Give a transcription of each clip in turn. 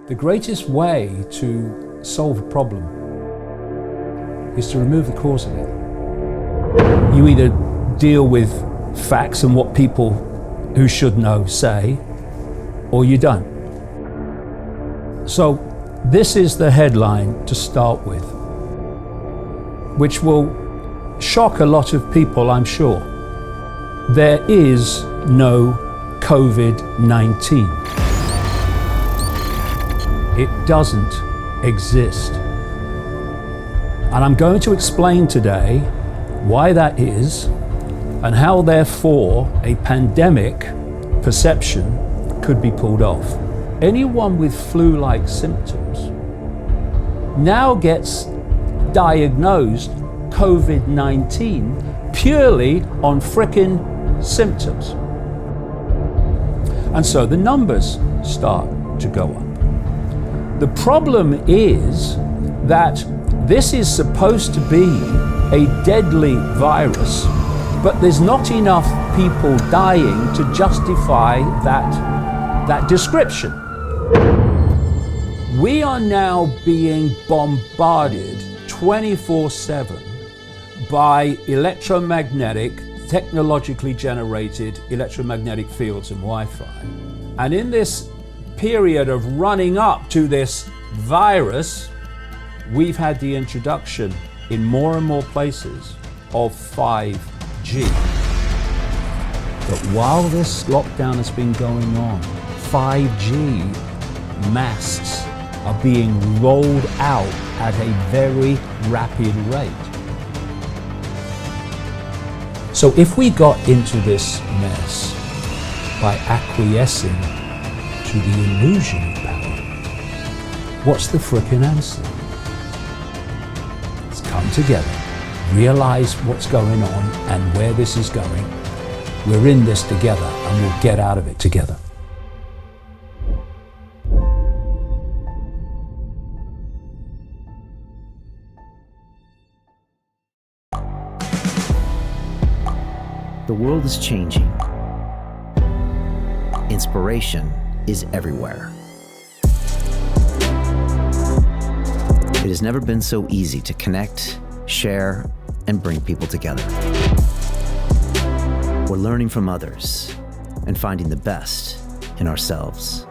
The greatest way to solve a problem is to remove the cause of it. You either deal with facts and what people who should know say, or you don't. So this is the headline to start with, which will shock a lot of people, I'm sure. There is no COVID-19. It doesn't exist. And I'm going to explain today why that is and how therefore a pandemic perception could be pulled off. Anyone with flu-like symptoms now gets diagnosed COVID-19 purely on frickin' symptoms. And so the numbers start to go up. The problem is that this is supposed to be a deadly virus, but there's not enough people dying to justify that description. We are now being bombarded 24/7 by electromagnetic, technologically generated electromagnetic fields and Wi-Fi. And in this period of running up to this virus, we've had the introduction in more and more places of 5G. But while this lockdown has been going on, 5G masts are being rolled out at a very rapid rate. So if we got into this mess by acquiescing to the illusion of power, what's the frickin' answer? Let's come together, realize what's going on and where this is going. We're in this together and we'll get out of it together. The world is changing. Inspiration is everywhere. It has never been so easy to connect, share, and bring people together. We're learning from others and finding the best in ourselves.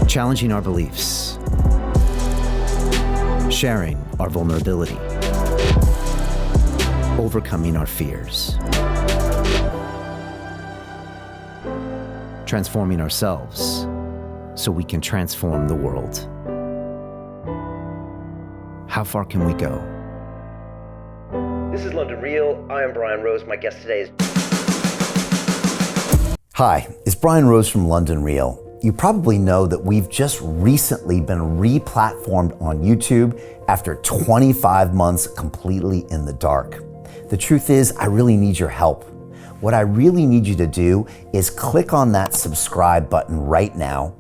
Challenging our beliefs, sharing our vulnerability, overcoming our fears, transforming ourselves so we can transform the world. How far can we go? This is London Real. I am Brian Rose. My guest today is... Hi, it's Brian Rose from London Real. You probably know that we've just recently been re-platformed on YouTube after 25 months completely in the dark. The truth is, I really need your help. What I really need you to do is click on that subscribe button right now,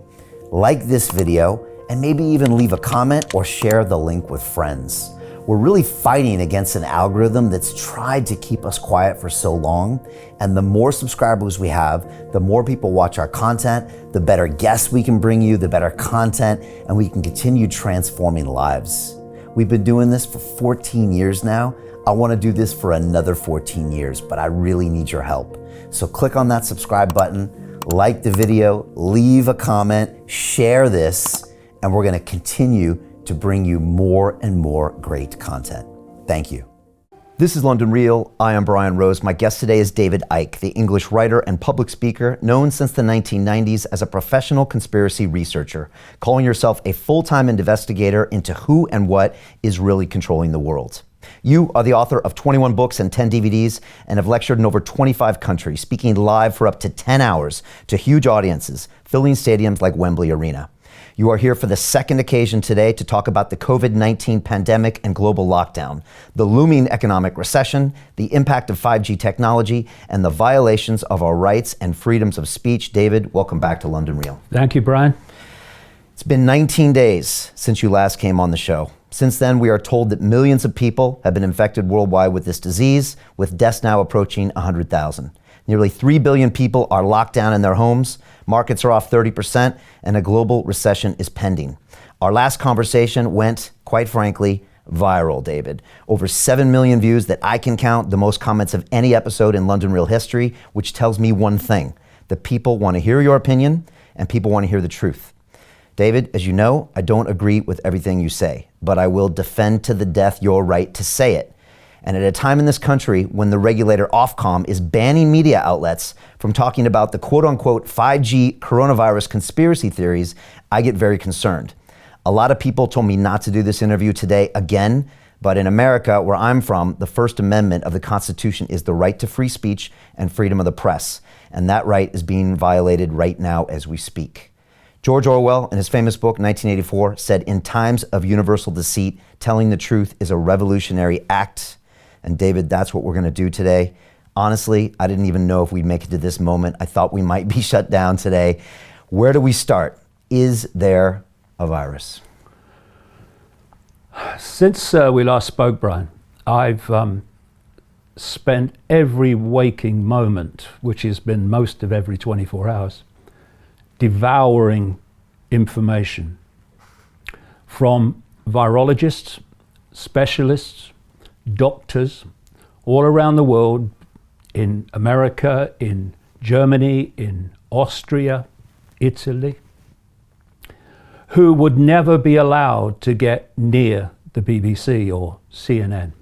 like this video, and maybe even leave a comment or share the link with friends. We're really fighting against an algorithm that's tried to keep us quiet for so long, and the more subscribers we have, the more people watch our content, the better guests we can bring you, the better content, and we can continue transforming lives. We've been doing this for 14 years now. I want to do this for another 14 years, but I really need your help. So click on that subscribe button, like the video, leave a comment, share this, and we're going to continue to bring you more and more great content. Thank you. This is London Real. I am Brian Rose. My guest today is David Icke, the English writer and public speaker known since the 1990s as a professional conspiracy researcher, calling yourself a full-time investigator into who and what is really controlling the world. You are the author of 21 books and 10 DVDs and have lectured in over 25 countries, speaking live for up to 10 hours to huge audiences, filling stadiums like Wembley Arena. You are here for the second occasion today to talk about the COVID-19 pandemic and global lockdown, the looming economic recession, the impact of 5G technology, and the violations of our rights and freedoms of speech. David, welcome back to London Real. Thank you, Brian. It's been 19 days since you last came on the show. Since then, we are told that millions of people have been infected worldwide with this disease, with deaths now approaching 100,000. Nearly 3 billion people are locked down in their homes, markets are off 30%, and a global recession is pending. Our last conversation went, quite frankly, viral, David. Over 7 million views that I can count, the most comments of any episode in London Real history, which tells me one thing, that people want to hear your opinion and people want to hear the truth. David, as you know, I don't agree with everything you say, but I will defend to the death your right to say it. And at a time in this country when the regulator Ofcom is banning media outlets from talking about the quote-unquote 5G coronavirus conspiracy theories, I get very concerned. A lot of people told me not to do this interview today again, but in America, where I'm from, the First Amendment of the Constitution is the right to free speech and freedom of the press. And that right is being violated right now as we speak. George Orwell, in his famous book, 1984, said, "In times of universal deceit, telling the truth is a revolutionary act." And David, that's what we're going to do today. Honestly, I didn't even know if we'd make it to this moment. I thought we might be shut down today. Where do we start? Is there a virus? Since we last spoke, Brian, I've spent every waking moment, which has been most of every 24 hours, devouring information from virologists, specialists, doctors all around the world, in America, in Germany, in Austria, Italy, who would never be allowed to get near the BBC or CNN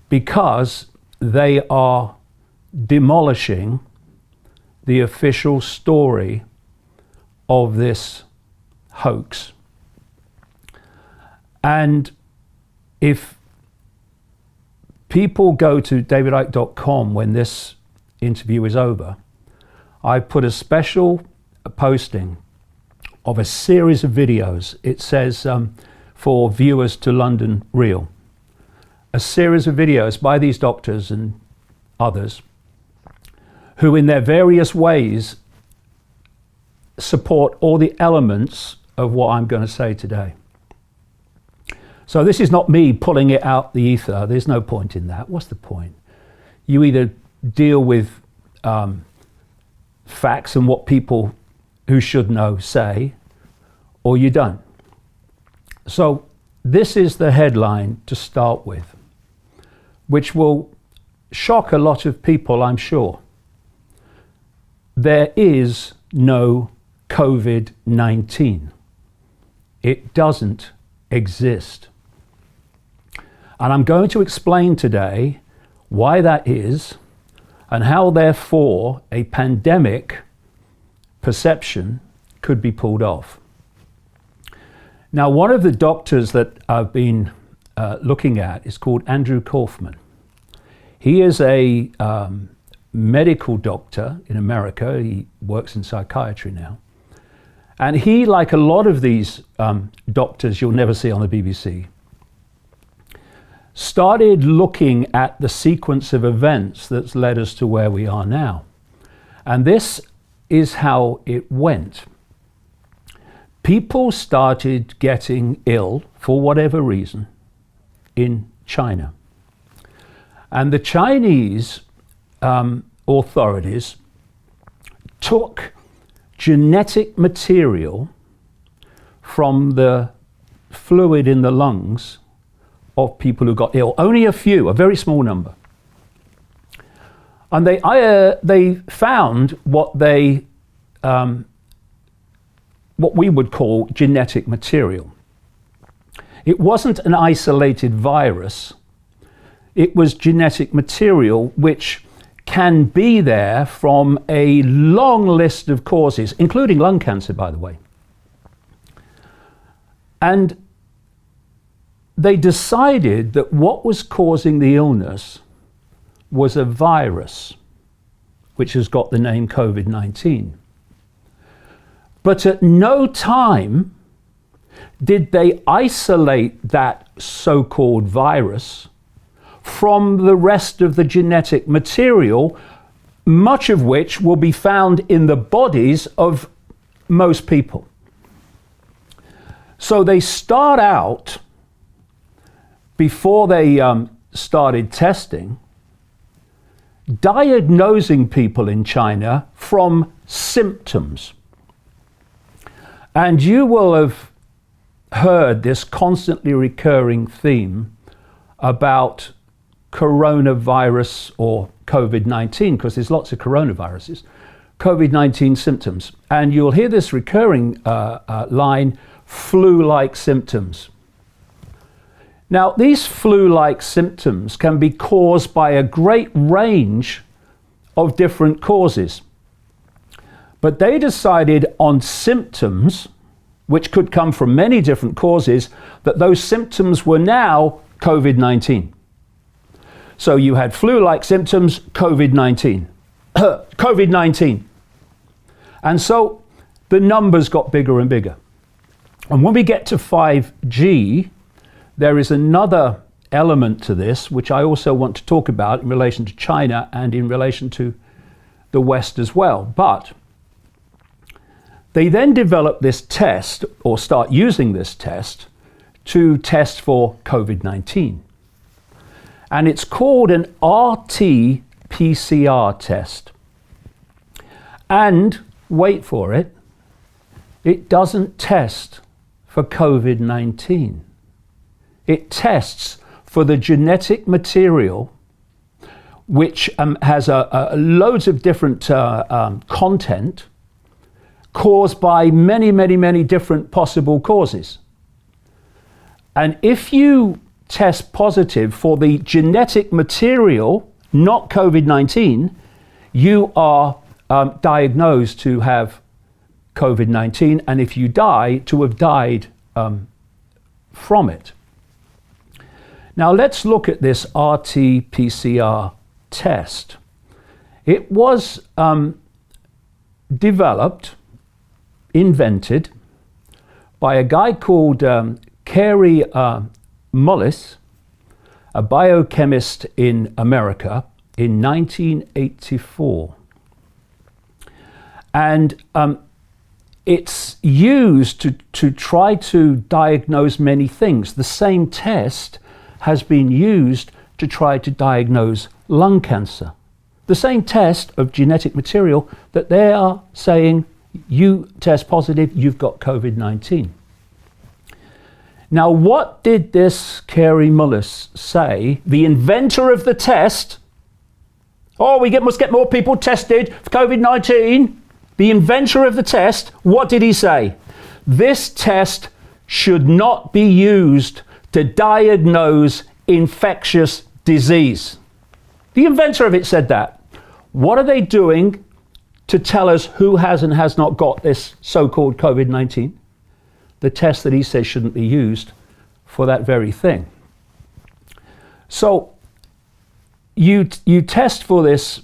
because they are demolishing the official story of this hoax. And if people go to davidicke.com when this interview is over, I put a special posting of a series of videos. It says for viewers to London Real, a series of videos by these doctors and others who in their various ways support all the elements of what I'm going to say today. So this is not me pulling it out the ether. There's no point in that. What's the point? You either deal with facts and what people who should know say, or you don't. So this is the headline to start with, which will shock a lot of people, I'm sure. There is no COVID-19. It doesn't exist. And I'm going to explain today why that is and how, therefore, a pandemic perception could be pulled off. Now, one of the doctors that I've been looking at is called Andrew Kaufman. He is a medical doctor in America. He works in psychiatry now. And he, like a lot of these doctors you'll never see on the BBC, started looking at the sequence of events that's led us to where we are now. And this is how it went. People started getting ill, for whatever reason, in China. And the Chinese authorities took genetic material from the fluid in the lungs of people who got ill. Only a few, a very small number. And they found what we would call genetic material. It wasn't an isolated virus. It was genetic material which can be there from a long list of causes, including lung cancer, by the way. And they decided that what was causing the illness was a virus, which has got the name COVID-19. But at no time did they isolate that so-called virus from the rest of the genetic material, much of which will be found in the bodies of most people. So they start out, before they started testing, diagnosing people in China from symptoms. And you will have heard this constantly recurring theme about coronavirus or COVID-19, because there's lots of coronaviruses, COVID-19 symptoms. And you'll hear this recurring line, flu-like symptoms. Now, these flu-like symptoms can be caused by a great range of different causes. But they decided on symptoms, which could come from many different causes, that those symptoms were now COVID-19. So you had flu-like symptoms, COVID-19. COVID-19. And so the numbers got bigger and bigger. And when we get to 5G, there is another element to this, which I also want to talk about in relation to China and in relation to the West as well. But they then develop this test, or start using this test, to test for COVID-19. And it's called an RTPCR test. And, wait for it, it doesn't test for COVID-19. It tests for the genetic material, which has loads of different content, caused by many, many, many different possible causes. And if you test positive for the genetic material, not COVID-19, you are diagnosed to have COVID-19, and if you die, to have died from it. Now let's look at this RT-PCR test. It was developed, invented by a guy called Kary Mullis, a biochemist in America, in 1984. And it's used to try to diagnose many things. The same test has been used to try to diagnose lung cancer. The same test of genetic material that they are saying, you test positive, you've got COVID-19. Now, what did this Kary Mullis say, the inventor of the test? Oh, must get more people tested for COVID-19. The inventor of the test, what did he say? This test should not be used to diagnose infectious disease. The inventor of it said that. What are they doing to tell us who has and has not got this so-called COVID-19? The test that he says shouldn't be used for that very thing. So you test for this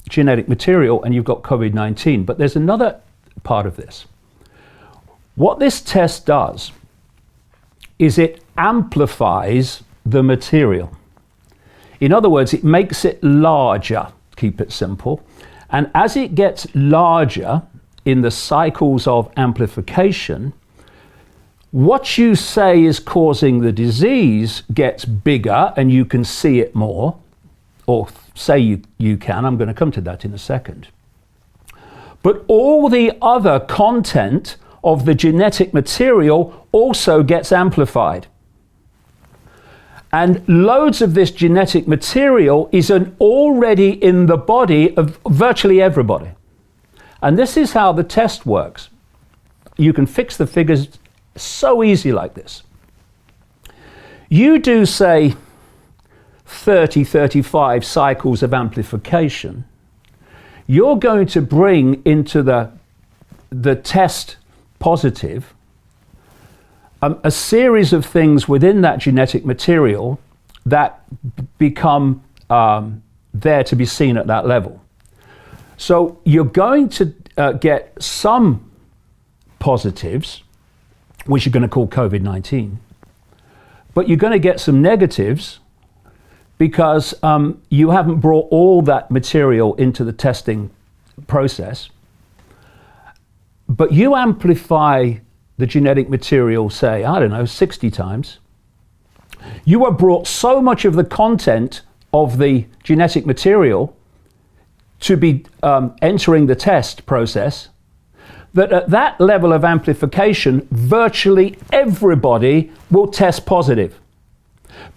genetic material and you've got COVID-19, but there's another part of this. What this test does is it amplifies the material. In other words, it makes it larger, keep it simple. And as it gets larger in the cycles of amplification, what you say is causing the disease gets bigger and you can see it more, or say you can. I'm going to come to that in a second. But all the other content of the genetic material also gets amplified. And loads of this genetic material is already in the body of virtually everybody. And this is how the test works. You can fix the figures so easy like this. You do, say, 30, 35 cycles of amplification. You're going to bring into the test positive a series of things within that genetic material that become there to be seen at that level. So you're going to get some positives, which you're going to call COVID-19, but you're going to get some negatives because you haven't brought all that material into the testing process. But you amplify the genetic material, say, 60 times. You have brought so much of the content of the genetic material to be entering the test process, that at that level of amplification, virtually everybody will test positive,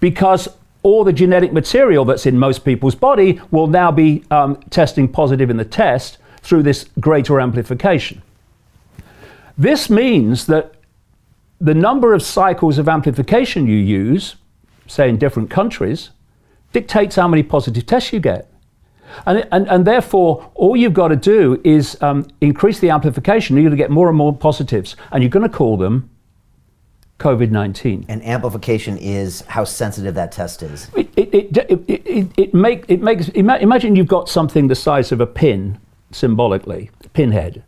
because all the genetic material that's in most people's body will now be testing positive in the test through this greater amplification. This means that the number of cycles of amplification you use, say in different countries, dictates how many positive tests you get. And therefore, all you've got to do is increase the amplification. You're going to get more and more positives, and you're going to call them COVID-19. And amplification is how sensitive that test is. Imagine you've got something the size of a pin, symbolically, a pinhead.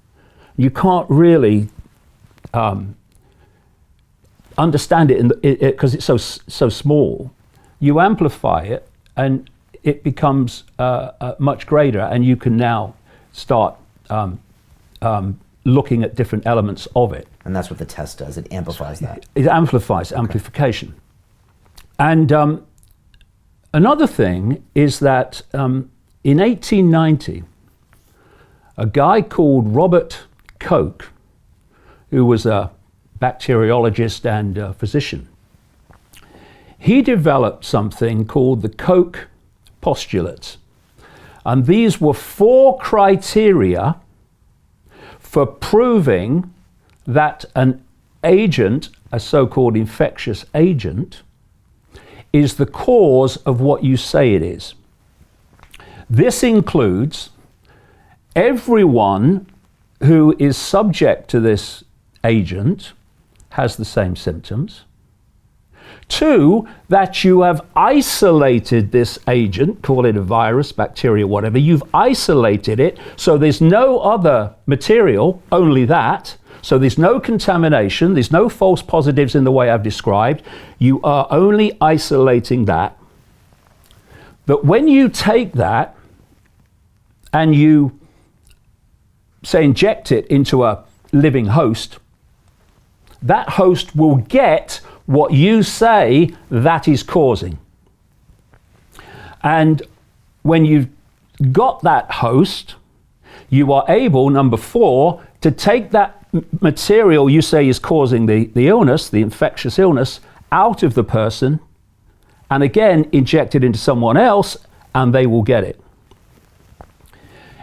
You can't really understand it because it's so small. You amplify it, and it becomes much greater, and you can now start looking at different elements of it. And that's what the test does. It amplifies that. It amplifies amplification. And another thing is that in 1890, a guy called Robert Koch, who was a bacteriologist and physician, he developed something called the Koch postulates. And these were 4 criteria for proving that an agent, a so-called infectious agent, is the cause of what you say it is. This includes everyone who is subject to this agent has the same symptoms. 2, that you have isolated this agent, call it a virus, bacteria, whatever. You've isolated it, so there's no other material, only that. So there's no contamination, there's no false positives in the way I've described. You are only isolating that. But when you take that and you, say, inject it into a living host, that host will get what you say that is causing. And when you've got that host, you are able, number 4, to take that material you say is causing the illness, the infectious illness, out of the person, and again inject it into someone else, and they will get it.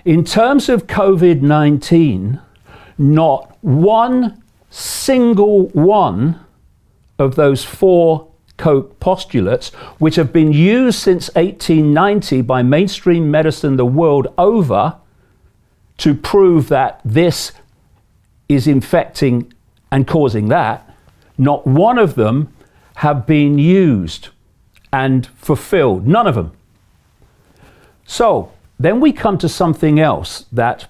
In terms of COVID-19, not one single one of those 4 Koch postulates, which have been used since 1890 by mainstream medicine the world over to prove that this is infecting and causing that, not one of them have been used and fulfilled. None of them. So then we come to something else that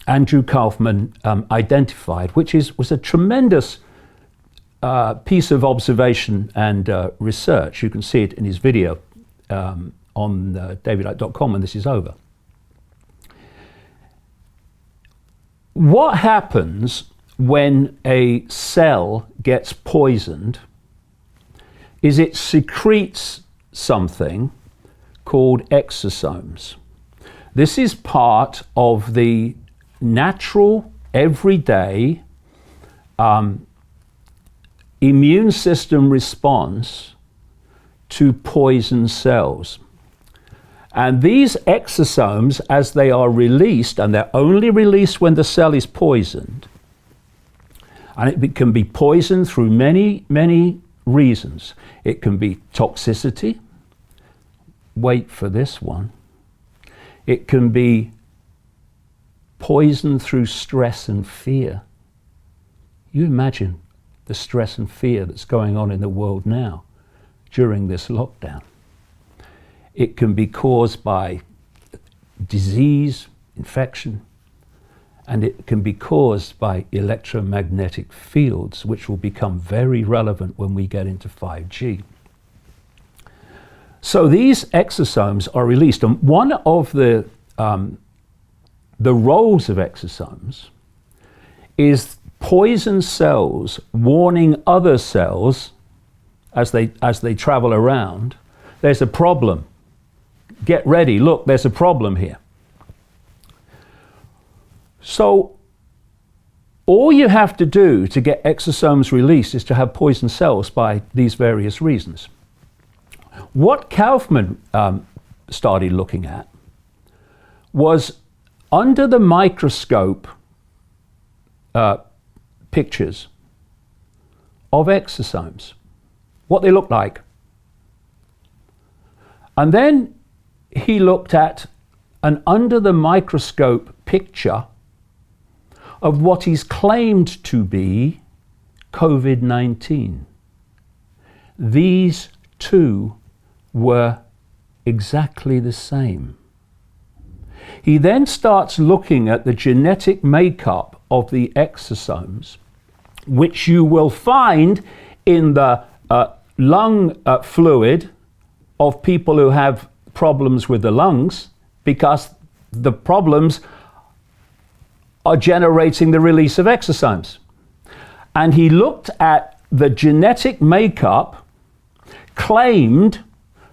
Andrew Kaufman identified, which was a tremendous piece of observation and research. You can see it in his video on davidicke.com when this is over. What happens when a cell gets poisoned is it secretes something called exosomes. This is part of the natural, everyday immune system response to poison cells. And these exosomes, as they are released, and they're only released when the cell is poisoned, and it can be poisoned through many, many reasons. It can be toxicity. Wait for this one. It can be poison through stress and fear. You imagine the stress and fear that's going on in the world now during this lockdown. It can be caused by disease, infection, and it can be caused by electromagnetic fields, which will become very relevant when we get into 5G. So these exosomes are released, and one of the roles of exosomes is poison cells warning other cells as they travel around, there's a problem. get ready, look, there's a problem here. So all you have to do to get exosomes released is to have poison cells by these various reasons. What Kaufman started looking at was under the microscope pictures of exosomes, what they look like. And then he looked at an under the microscope picture of what is claimed to be COVID-19. These two were exactly the same. He then starts looking at the genetic makeup of the exosomes, which you will find in the lung fluid of people who have problems with the lungs, because the problems are generating the release of exosomes. And he looked at the genetic makeup claimed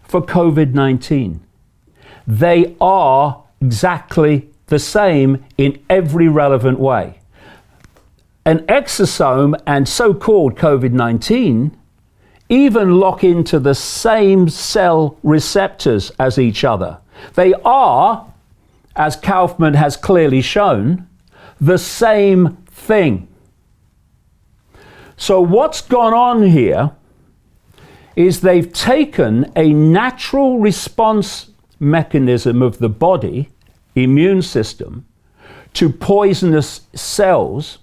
for COVID-19. They are exactly the same in every relevant way. An exosome and so-called COVID-19 even lock into the same cell receptors as each other. They are, as Kaufman has clearly shown, the same thing. So what's gone on here is they've taken a natural response mechanism of the body, immune system, to poisonous cells,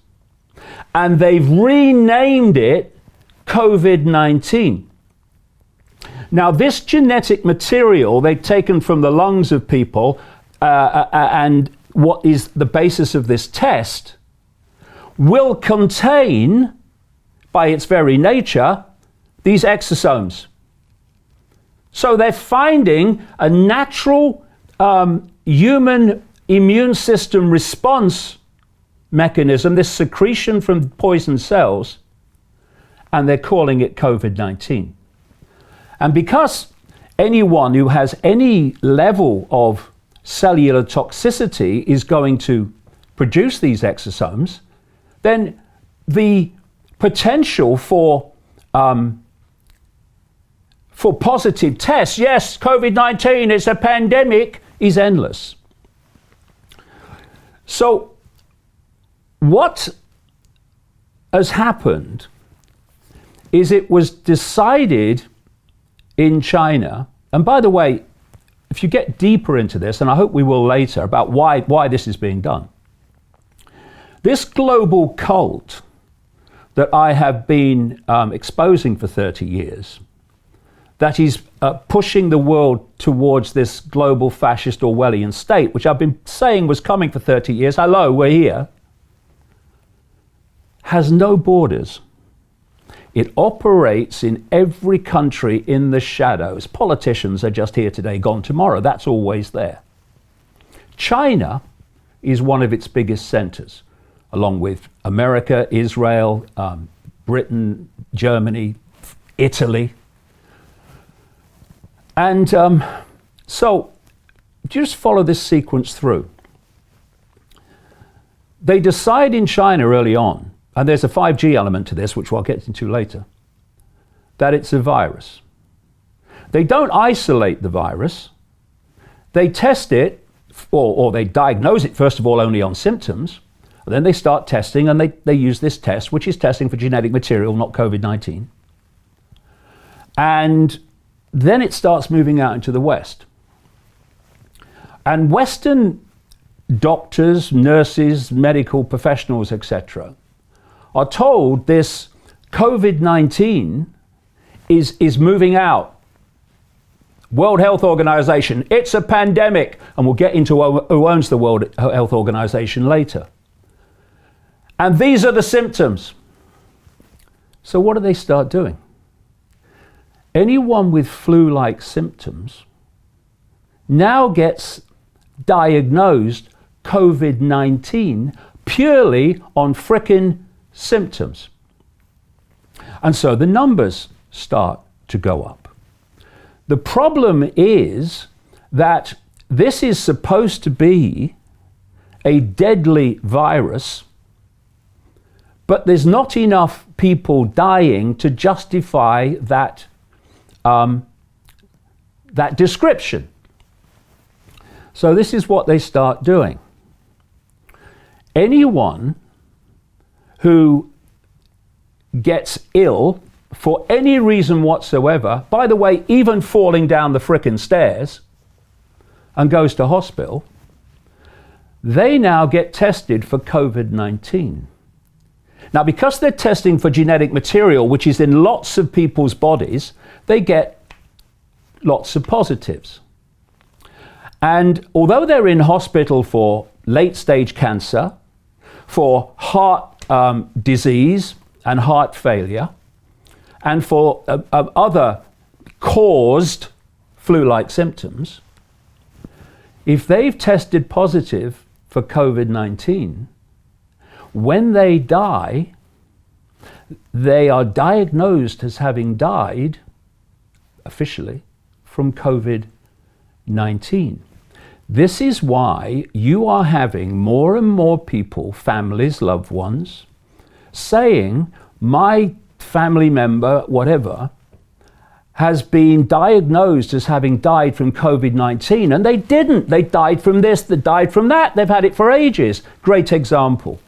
and they've renamed it COVID-19. Now, this genetic material they've taken from the lungs of people, and what is the basis of this test, will contain, by its very nature, these exosomes. So they're finding a natural human immune system response mechanism, this secretion from poison cells, and they're calling it COVID-19. And because anyone who has any level of cellular toxicity is going to produce these exosomes, then the potential for positive tests, yes, COVID-19 is a pandemic, is endless. So what has happened is it was decided in China, and by the way, if you get deeper into this, and I hope we will later, about why this is being done, this global cult that I have been exposing for 30 years, that is pushing the world towards this global fascist Orwellian state, which I've been saying was coming for 30 years, hello, we're here, has no borders. It operates in every country in the shadows. Politicians are just here today, gone tomorrow. That's always there. China is one of its biggest centers, along with America, Israel, Britain, Germany, Italy. And so just follow this sequence through. They decide in China early on, and there's a 5G element to this, which I'll get into later, that it's a virus. They don't isolate the virus. They test it, or they diagnose it, first of all, only on symptoms. And then they start testing, and they use this test, which is testing for genetic material, not COVID-19. And then it starts moving out into the West. And Western doctors, nurses, medical professionals, etc., are told this COVID-19 is moving out. World Health Organization, it's a pandemic. And we'll get into who owns the World Health Organization later. And these are the symptoms. So what do they start doing? Anyone with flu-like symptoms now gets diagnosed COVID-19 purely on frickin' symptoms. And so the numbers start to go up. The problem is that this is supposed to be a deadly virus, but there's not enough people dying to justify that, that description. So this is what they start doing. Anyone who gets ill for any reason whatsoever, by the way, even falling down the frickin' stairs, and goes to hospital, they now get tested for COVID-19. Now, because they're testing for genetic material, which is in lots of people's bodies, they get lots of positives. And although they're in hospital for late-stage cancer, for heart disease and heart failure, and for other caused flu-like symptoms, if they've tested positive for COVID-19, when they die, they are diagnosed as having died, officially, from COVID-19. This is why you are having more and more people, families, loved ones, saying, my family member, whatever, has been diagnosed as having died from COVID-19, and they didn't. They died from this, they died from that. They've had it for ages. Great example.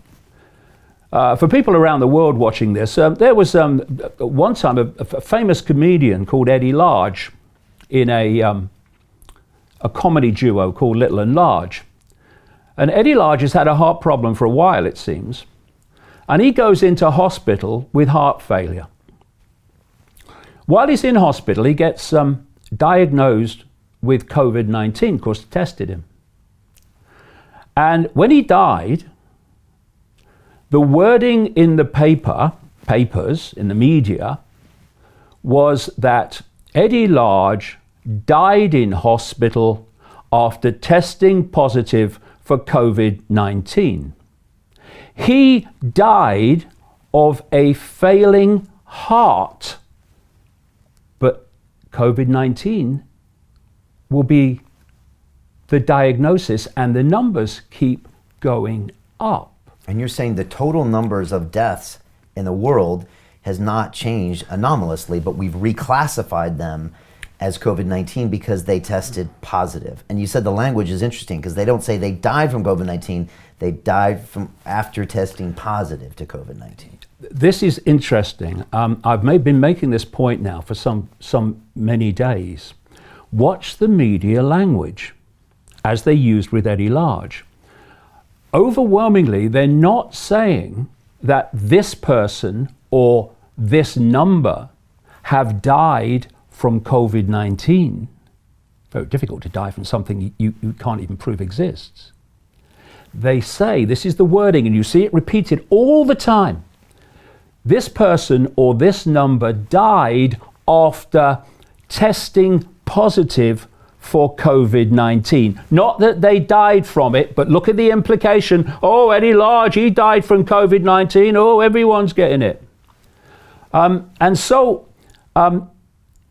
For people around the world watching this, there was one time a famous comedian called Eddie Large in a comedy duo called Little and Large. And Eddie Large has had a heart problem for a while, it seems. And he goes into hospital with heart failure. While he's in hospital, he gets diagnosed with COVID-19, of course, tested him. And when he died, the wording in the papers, in the media, was that Eddie Large died in hospital after testing positive for COVID-19. He died of a failing heart. But COVID-19 will be the diagnosis, and the numbers keep going up. And you're saying the total numbers of deaths in the world has not changed anomalously, but we've reclassified them as COVID-19 because they tested positive. And you said the language is interesting because they don't say they died from COVID-19, they died from after testing positive to COVID-19. This is interesting. I've been making this point now for some many days. Watch the media language as they used with Eddie Large. Overwhelmingly, they're not saying that this person or this number have died from COVID-19. Very difficult to die from something you can't even prove exists. They say, this is the wording, and you see it repeated all the time, this person or this number died after testing positive for COVID-19. Not that they died from it, but look at the implication. Oh, Eddie Large, he died from COVID-19. Oh, everyone's getting it. And so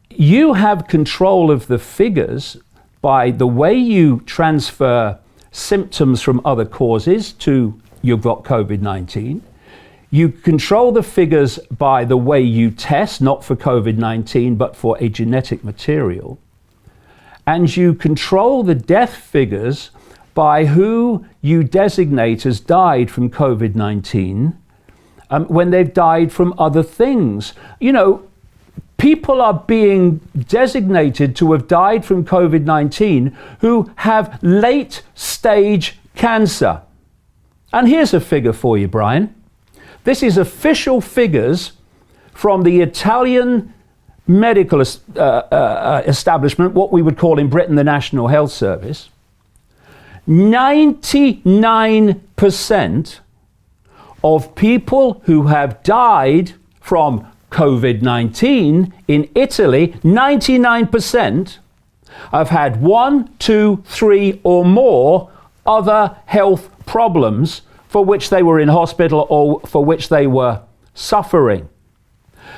you have control of the figures by the way you transfer symptoms from other causes to you've got COVID-19. You control the figures by the way you test, not for COVID-19, but for a genetic material. And you control the death figures by who you designate as died from COVID-19 when they've died from other things. You know, people are being designated to have died from COVID-19 who have late stage cancer. And here's a figure for you, Brian. This is official figures from the Italian medical establishment, what we would call in Britain the National Health Service. 99% of people who have died from COVID-19 in Italy, 99% have had 1, 2, 3 or more other health problems for which they were in hospital or for which they were suffering.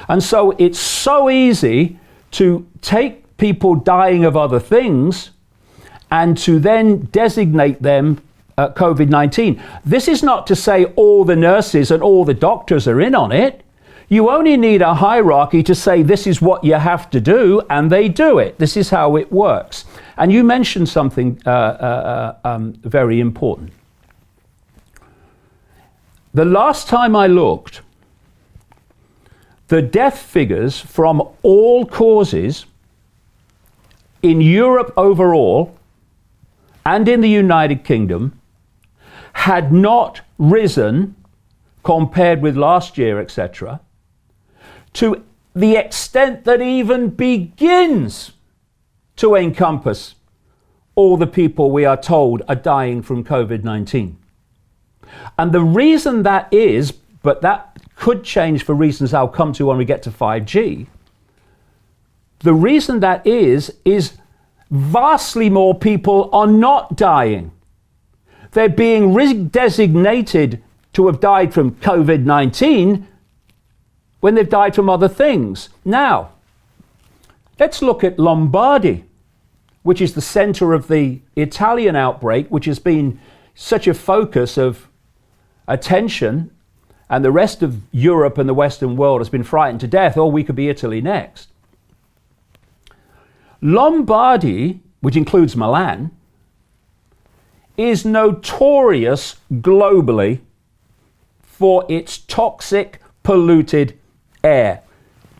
And so it's so easy to take people dying of other things and to then designate them COVID-19. This is not to say all the nurses and all the doctors are in on it. You only need a hierarchy to say this is what you have to do, and they do it. This is how it works. And you mentioned something very important. The last time I looked, the death figures from all causes in Europe overall and in the United Kingdom had not risen compared with last year, etc., to the extent that even begins to encompass all the people we are told are dying from COVID-19. And the reason that is, but that could change for reasons I'll come to when we get to 5G, the reason that is vastly more people are not dying. They're being redesignated to have died from COVID-19 when they've died from other things. Now, let's look at Lombardy, which is the center of the Italian outbreak, which has been such a focus of attention, and the rest of Europe and the Western world has been frightened to death. Oh, we could be Italy next. Lombardy, which includes Milan, is notorious globally for its toxic, polluted air,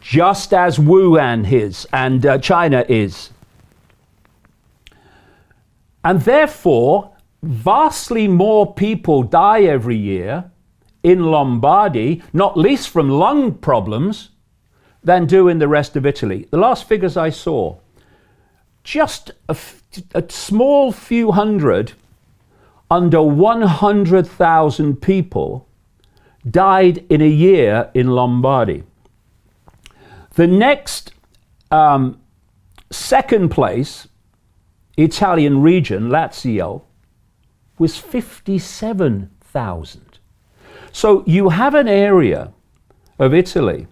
just as Wuhan is and China is. And therefore, vastly more people die every year in Lombardy, not least from lung problems, than do in the rest of Italy. The last figures I saw, just a small few hundred, under 100,000 people died in a year in Lombardy. The next second place Italian region, Lazio, was 57,000. So you have an area of Italy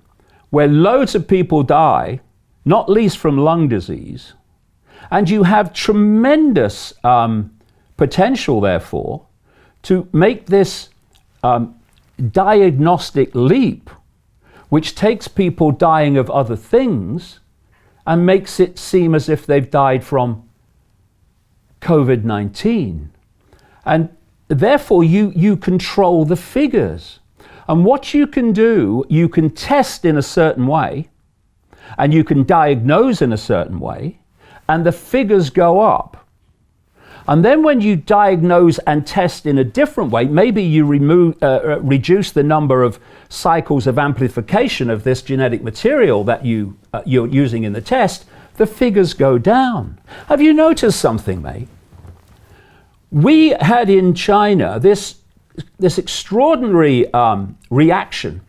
where loads of people die, not least from lung disease, and you have tremendous potential, therefore, to make this diagnostic leap, which takes people dying of other things and makes it seem as if they've died from COVID-19. And therefore, you control the figures. And what you can do, you can test in a certain way, and you can diagnose in a certain way, and the figures go up. And then when you diagnose and test in a different way, maybe you reduce the number of cycles of amplification of this genetic material that you're using in the test, the figures go down. Have you noticed something, mate? We had in China this extraordinary reaction,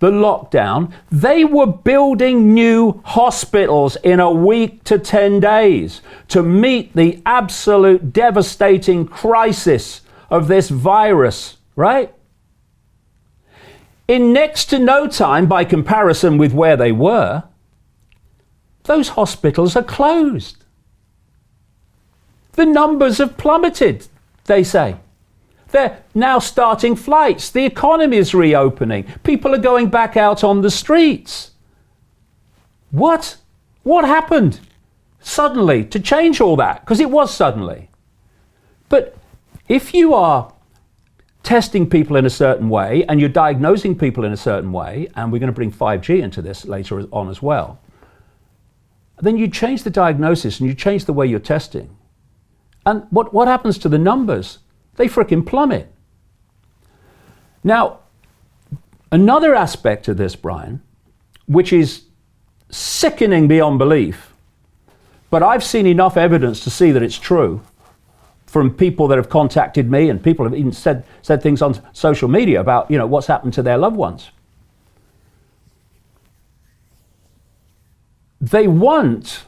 the lockdown. They were building new hospitals in a week to 10 days to meet the absolute devastating crisis of this virus, right? In next to no time, by comparison with where they were, those hospitals are closed. The numbers have plummeted, they say. They're now starting flights. The economy is reopening. People are going back out on the streets. What? What happened suddenly to change all that? Because it was suddenly. But if you are testing people in a certain way and you're diagnosing people in a certain way, and we're going to bring 5G into this later on as well, then you change the diagnosis and you change the way you're testing. And what happens to the numbers? They frickin' plummet. Now, another aspect of this, Brian, which is sickening beyond belief, but I've seen enough evidence to see that it's true from people that have contacted me, and people have even said things on social media about, what's happened to their loved ones. They want,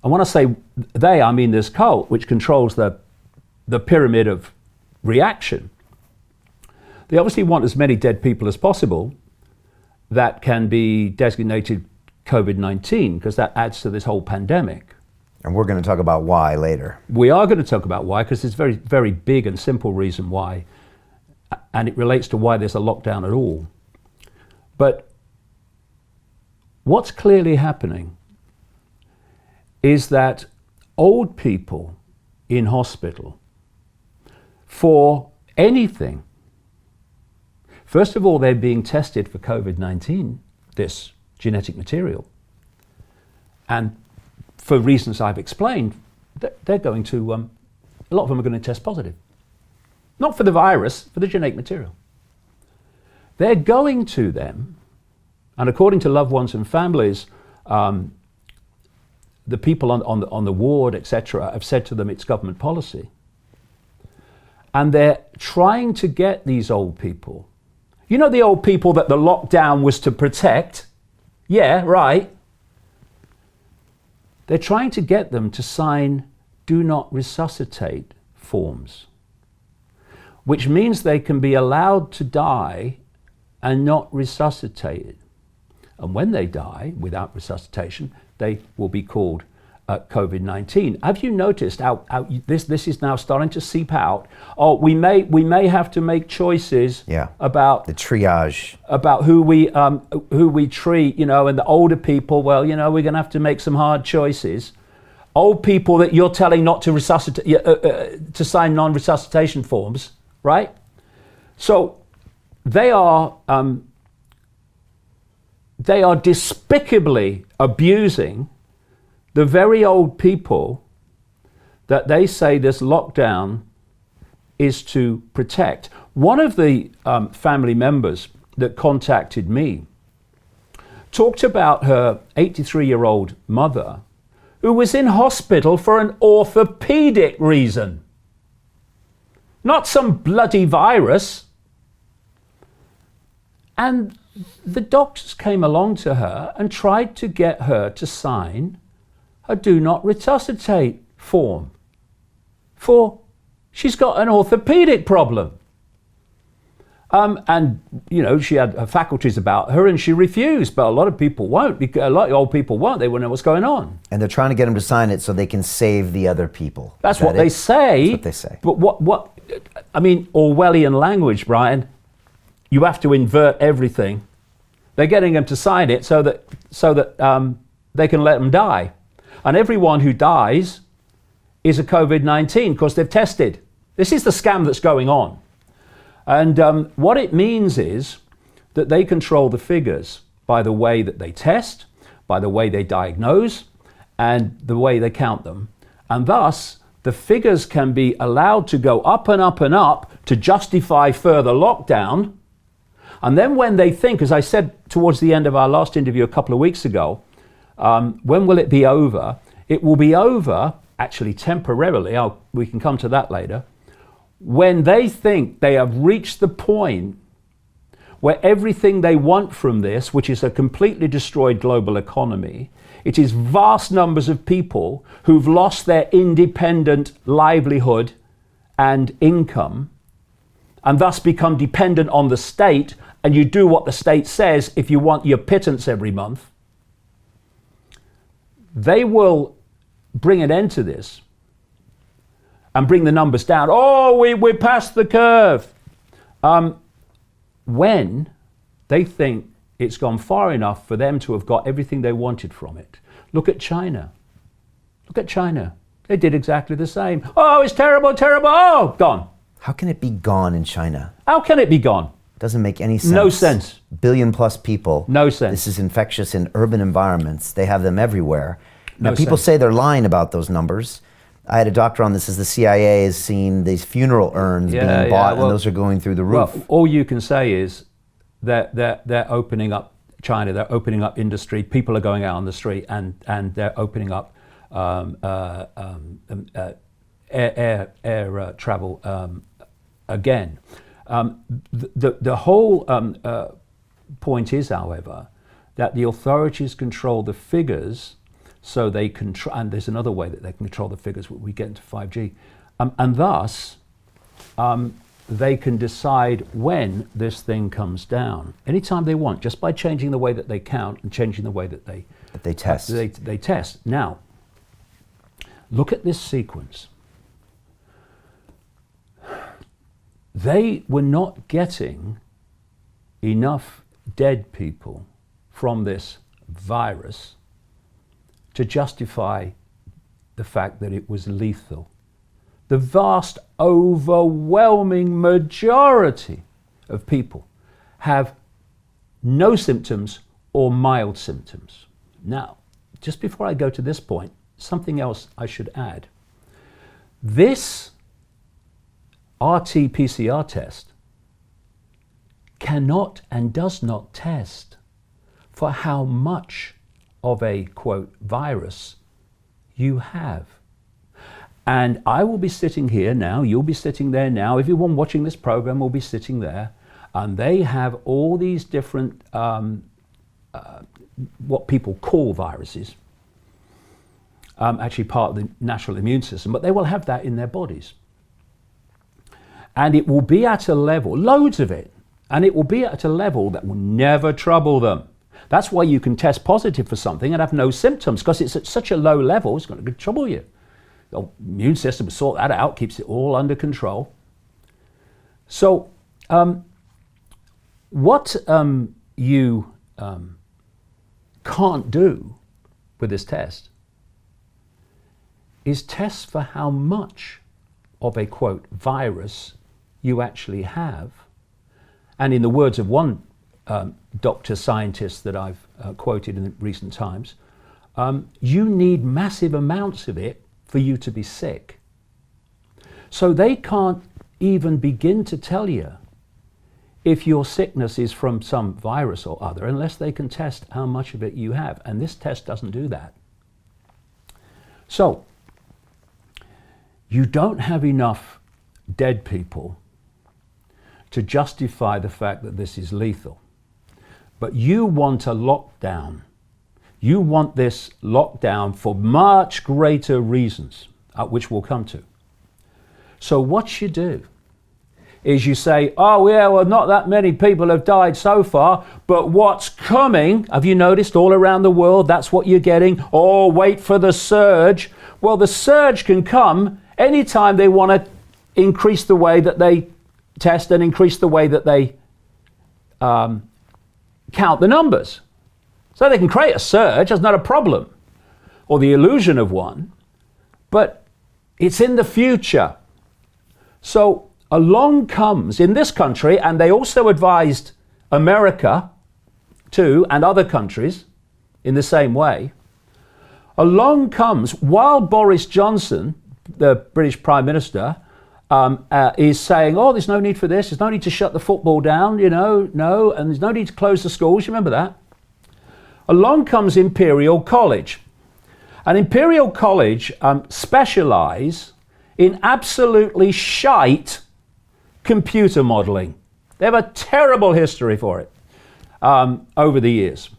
I want to say they, I mean this cult, which controls the pyramid of reaction. They obviously want as many dead people as possible that can be designated COVID-19, because that adds to this whole pandemic. And we're going to talk about why later. We are going to talk about why, because it's a very, very big and simple reason why, and it relates to why there's a lockdown at all. But what's clearly happening is that old people in hospital, for anything, first of all, they're being tested for COVID-19, this genetic material. And for reasons I've explained, they're going to, a lot of them are going to test positive. Not for the virus, for the genetic material. They're going to them, and according to loved ones and families, the people on the ward, etc., have said to them it's government policy. And they're trying to get these old people. You know the old people that the lockdown was to protect? Yeah, right. They're trying to get them to sign do not resuscitate forms, which means they can be allowed to die and not resuscitated. And when they die without resuscitation, they will be called COVID-19. Have you noticed how this is now starting to seep out? Oh, we may have to make choices about the triage, about who we treat, you know, and the older people. Well, you know, we're going to have to make some hard choices. Old people that you're telling not to resuscitate, to sign non-resuscitation forms, right? So they are despicably abusing the very old people that they say this lockdown is to protect. One of the family members that contacted me talked about her 83-year-old mother who was in hospital for an orthopedic reason. Not some bloody virus. And the doctors came along to her and tried to get her to sign a do not resuscitate form, for she's got an orthopedic problem. And, you know, she had her faculties about her and she refused, but a lot of people won't, because a lot of old people won't, they won't know what's going on. And they're trying to get them to sign it so they can save the other people. That's what they say. That's what they say. But what, I mean, Orwellian language, Brian, you have to invert everything. They're getting them to sign it so that they can let them die. And everyone who dies is a COVID-19 because they've tested. This is the scam that's going on. And what it means is that they control the figures by the way that they test, by the way they diagnose, and the way they count them. And thus, the figures can be allowed to go up and up and up to justify further lockdown. And then when they think, as I said towards the end of our last interview a couple of weeks ago, when will it be over? It will be over, actually temporarily, we can come to that later, when they think they have reached the point where everything they want from this, which is a completely destroyed global economy, it is vast numbers of people who've lost their independent livelihood and income, and thus become dependent on the state, and you do what the state says if you want your pittance every month. They will bring an end to this and bring the numbers down. Oh, we're past the curve. When they think it's gone far enough for them to have got everything they wanted from it. Look at China. Look at China. They did exactly the same. Oh, it's terrible, terrible. Oh, gone. How can it be gone in China? How can it be gone? Doesn't make any sense. No sense. Billion plus people. No sense. This is infectious in urban environments. They have them everywhere. Now, No people sense. say they're lying about those numbers. I had a doctor on this, as the CIA has seen these funeral urns being bought, well, and those are going through the roof. Well, all you can say is that they're opening up China, they're opening up industry, people are going out on the street, and they're opening up air travel again. The whole point is, however, that the authorities control the figures, so they control, and there's another way that they can control the figures when we get into 5G, and thus they can decide when this thing comes down anytime they want, just by changing the way that they count and changing the way that they test. They test. Now, look at this sequence. They were not getting enough dead people from this virus to justify the fact that it was lethal. The vast, overwhelming majority of people have no symptoms or mild symptoms. Now, just before I go to this point, something else I should add. This RTPCR test cannot and does not test for how much of a, quote, virus you have. And I will be sitting here now, you'll be sitting there now, everyone watching this program will be sitting there, and they have all these different, what people call viruses, actually part of the natural immune system, but they will have that in their bodies. And it will be at a level, loads of it, and it will be at a level that will never trouble them. That's why you can test positive for something and have no symptoms, because it's at such a low level, it's going to trouble you. The immune system will sort that out, keeps it all under control. So what you can't do with this test is test for how much of a, quote, virus you actually have. And in the words of one doctor scientist that I've quoted in recent times, you need massive amounts of it for you to be sick. So they can't even begin to tell you if your sickness is from some virus or other unless they can test how much of it you have. And this test doesn't do that. So you don't have enough dead people to justify the fact that this is lethal. But you want a lockdown. You want this lockdown for much greater reasons, which we'll come to. So what you do is you say, oh yeah, well, not that many people have died so far, but what's coming, have you noticed all around the world, that's what you're getting? Oh, wait for the surge. Well, the surge can come anytime they want to increase the way that they test and increase the way that they count the numbers. So they can create a surge, that's not a problem, or the illusion of one, but it's in the future. So along comes, in this country, and they also advised America too, and other countries in the same way, along comes, while Boris Johnson, the British Prime Minister, is saying, oh, there's no need for this, there's no need to shut the football down, no, and there's no need to close the schools, you remember that? Along comes Imperial College. And Imperial College specialise in absolutely shite computer modelling. They have a terrible history for it over the years.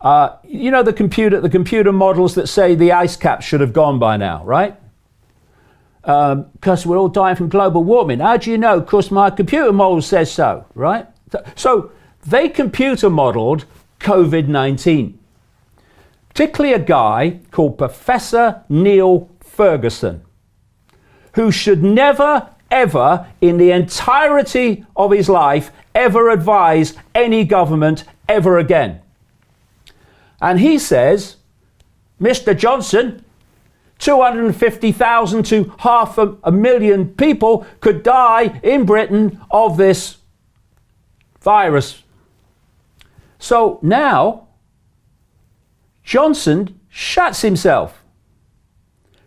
You know the computer models that say the ice cap should have gone by now, right? Because we're all dying from global warming. How do you know? Because my computer model says so, right? So they computer modelled COVID-19. Particularly a guy called Professor Neil Ferguson, who should never, ever, in the entirety of his life, ever advise any government ever again. And he says, Mr. Johnson, 250,000 to 500,000 people could die in Britain of this virus. So now, Johnson shuts himself.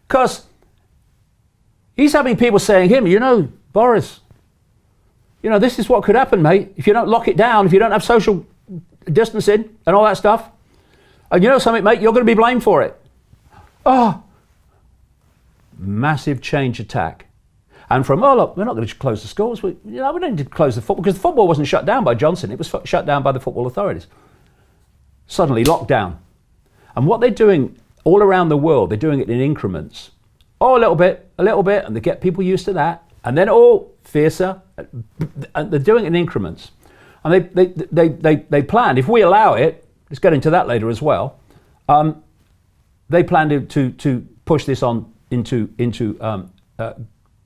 Because he's having people saying to him, you know, Boris, you know, this is what could happen, mate, if you don't lock it down, if you don't have social distancing and all that stuff. And you know something, mate, you're going to be blamed for it. Oh, massive change attack. And from, oh, look, we're not going to close the schools. We don't need to close the football, because the football wasn't shut down by Johnson. It was shut down by the football authorities. Suddenly, lockdown. And what they're doing all around the world, they're doing it in increments. Oh, a little bit, and they get people used to that. And then, oh, fiercer. And they're doing it in increments. And they plan, if we allow it, let's get into that later as well, they plan to push this on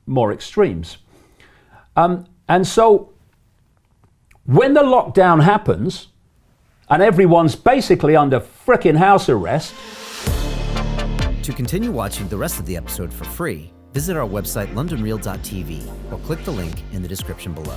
more extremes. And so when the lockdown happens and everyone's basically under frickin' house arrest. To continue watching the rest of the episode for free, visit our website londonreal.tv or click the link in the description below.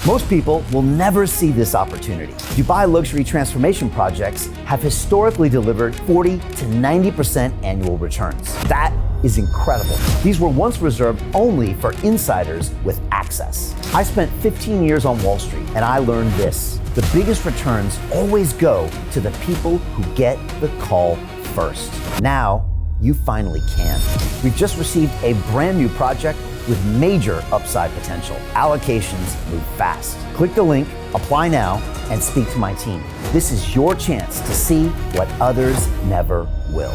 Most people will never see this opportunity. Dubai luxury transformation projects have historically delivered 40 to 90% annual returns. That is incredible. These were once reserved only for insiders with access. I spent 15 years on Wall Street and I learned this: the biggest returns always go to the people who get the call first. Now, you finally can. We've just received a brand new project with major upside potential. Allocations move fast. Click the link, apply now, and speak to my team. This is your chance to see what others never will.